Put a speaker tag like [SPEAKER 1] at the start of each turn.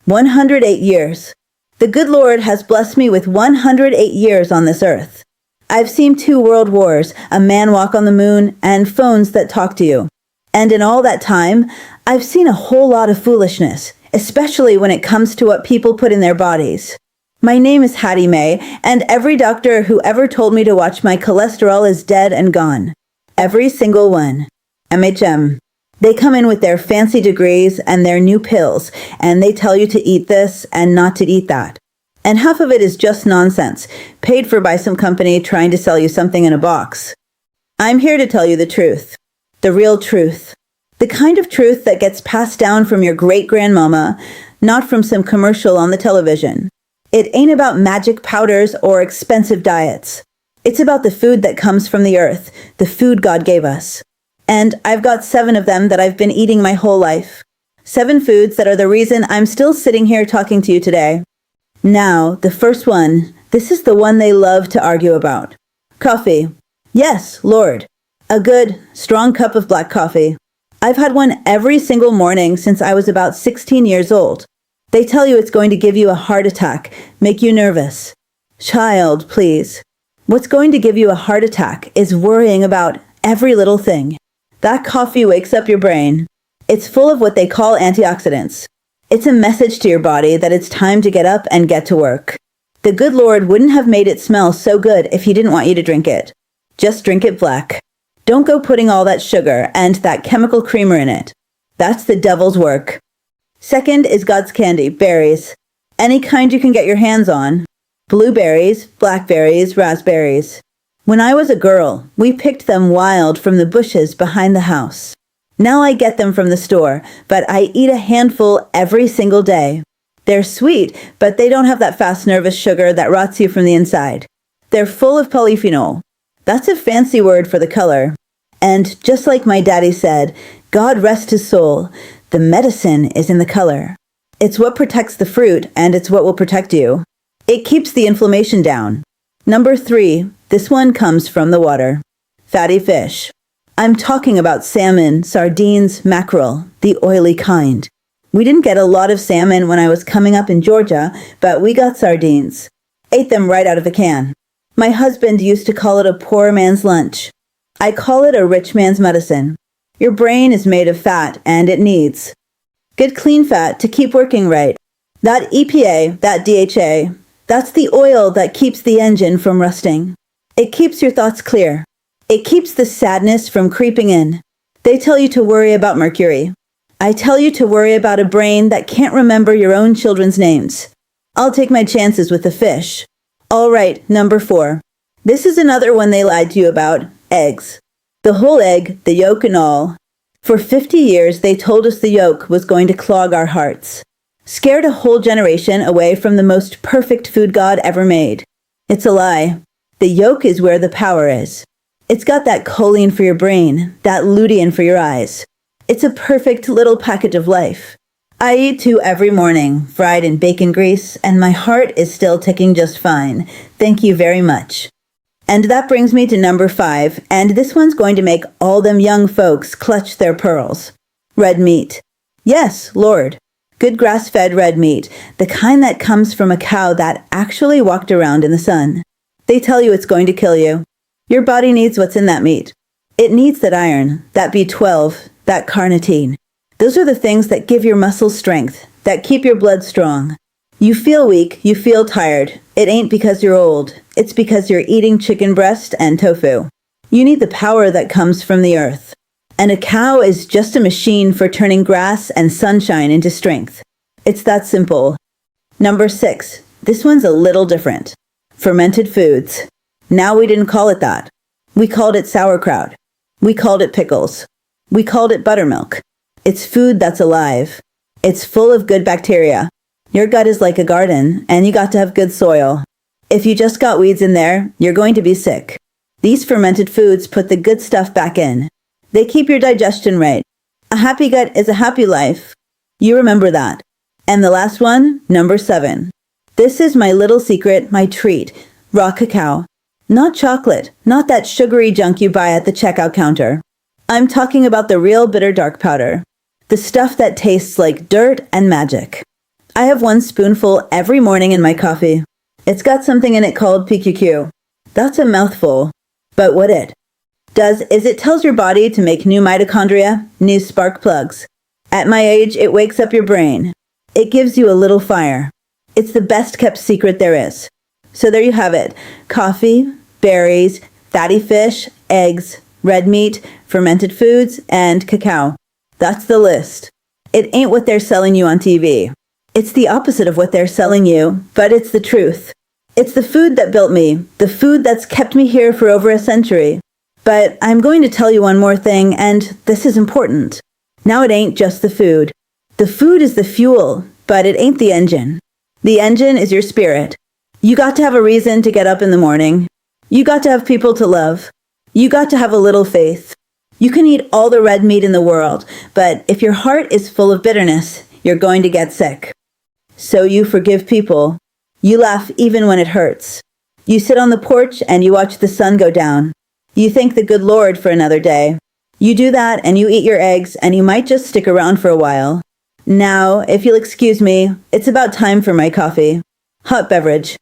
[SPEAKER 1] 108 years. The good Lord has blessed me with 108 years on this earth. I've seen 2 world wars, a man walk on the moon, and phones that talk to you. And in all that time, I've seen a whole lot of foolishness, especially when it comes to what people put in their bodies. My name is Hattie Mae, and every doctor who ever told me to watch my cholesterol is dead and gone. Every single one. MHM. They come in with their fancy degrees and their new pills, and they tell you to eat this and not to eat that. And half of it is just nonsense, paid for by some company trying to sell you something in a box. I'm here to tell you the truth. The real truth. The kind of truth that gets passed down from your great-grandmama, not from some commercial on the television. It ain't about magic powders or expensive diets. It's about the food that comes from the earth, the food God gave us. And I've got 7 of them that I've been eating my whole life. 7 foods that are the reason I'm still sitting here talking to you today. Now, the first one, this is the one they love to argue about. Coffee. Yes, Lord. A good, strong cup of black coffee. I've had one every single morning since I was about 16 years old. They tell you it's going to give you a heart attack, make you nervous. Child, please. What's going to give you a heart attack is worrying about every little thing. That coffee wakes up your brain. It's full of what they call antioxidants. It's a message to your body that it's time to get up and get to work. The good Lord wouldn't have made it smell so good if he didn't want you to drink it. Just drink it black. Don't go putting all that sugar and that chemical creamer in it. That's the devil's work. Second is God's candy, berries. Any kind you can get your hands on. Blueberries, blackberries, raspberries. When I was a girl, we picked them wild from the bushes behind the house. Now I get them from the store, but I eat a handful every single day. They're sweet, but they don't have that fast nervous sugar that rots you from the inside. They're full of polyphenol. That's a fancy word for the color. And just like my daddy said, God rest his soul, the medicine is in the color. It's what protects the fruit, and it's what will protect you. It keeps the inflammation down. Number 3, this one comes from the water. Fatty fish. I'm talking about salmon, sardines, mackerel, the oily kind. We didn't get a lot of salmon when I was coming up in Georgia, but we got sardines. Ate them right out of a can. My husband used to call it a poor man's lunch. I call it a rich man's medicine. Your brain is made of fat, and it needs good clean fat to keep working right. That EPA, that DHA, that's the oil that keeps the engine from rusting. It keeps your thoughts clear. It keeps the sadness from creeping in. They tell you to worry about mercury. I tell you to worry about a brain that can't remember your own children's names. I'll take my chances with the fish. All right, number 4. This is another one they lied to you about, eggs. The whole egg, the yolk and all. For 50 years, they told us the yolk was going to clog our hearts. Scared a whole generation away from the most perfect food God ever made. It's a lie. The yolk is where the power is. It's got that choline for your brain, that lutein for your eyes. It's a perfect little package of life. I eat 2 every morning, fried in bacon grease, and my heart is still ticking just fine. Thank you very much. And that brings me to number 5, and this one's going to make all them young folks clutch their pearls. Red meat. Yes, Lord. Good grass-fed red meat, the kind that comes from a cow that actually walked around in the sun. They tell you it's going to kill you. Your body needs what's in that meat. It needs that iron, that B12, that carnitine. Those are the things that give your muscles strength, that keep your blood strong. You feel weak, you feel tired. It ain't because you're old. It's because you're eating chicken breast and tofu. You need the power that comes from the earth. And a cow is just a machine for turning grass and sunshine into strength. It's that simple. Number 6. This one's a little different. Fermented foods. Now we didn't call it that. We called it sauerkraut. We called it pickles. We called it buttermilk. It's food that's alive. It's full of good bacteria. Your gut is like a garden, and you got to have good soil. If you just got weeds in there, you're going to be sick. These fermented foods put the good stuff back in. They keep your digestion right. A happy gut is a happy life. You remember that. And the last one, number 7. This is my little secret, my treat, raw cacao. Not chocolate, not that sugary junk you buy at the checkout counter. I'm talking about the real bitter dark powder. The stuff that tastes like dirt and magic. I have one spoonful every morning in my coffee. It's got something in it called PQQ. That's a mouthful. But what it does is it tells your body to make new mitochondria, new spark plugs. At my age, it wakes up your brain. It gives you a little fire. It's the best kept secret there is. So there you have it. Coffee, berries, fatty fish, eggs, red meat, fermented foods, and cacao. That's the list. It ain't what they're selling you on TV. It's the opposite of what they're selling you, but it's the truth. It's the food that built me, the food that's kept me here for over a century. But I'm going to tell you one more thing, and this is important. Now it ain't just the food. The food is the fuel, but it ain't the engine. The engine is your spirit. You got to have a reason to get up in the morning. You got to have people to love. You got to have a little faith. You can eat all the red meat in the world, but if your heart is full of bitterness, you're going to get sick. So you forgive people. You laugh even when it hurts. You sit on the porch and you watch the sun go down. You thank the good Lord for another day. You do that and you eat your eggs and you might just stick around for a while. Now, if you'll excuse me, it's about time for my coffee. Hot beverage.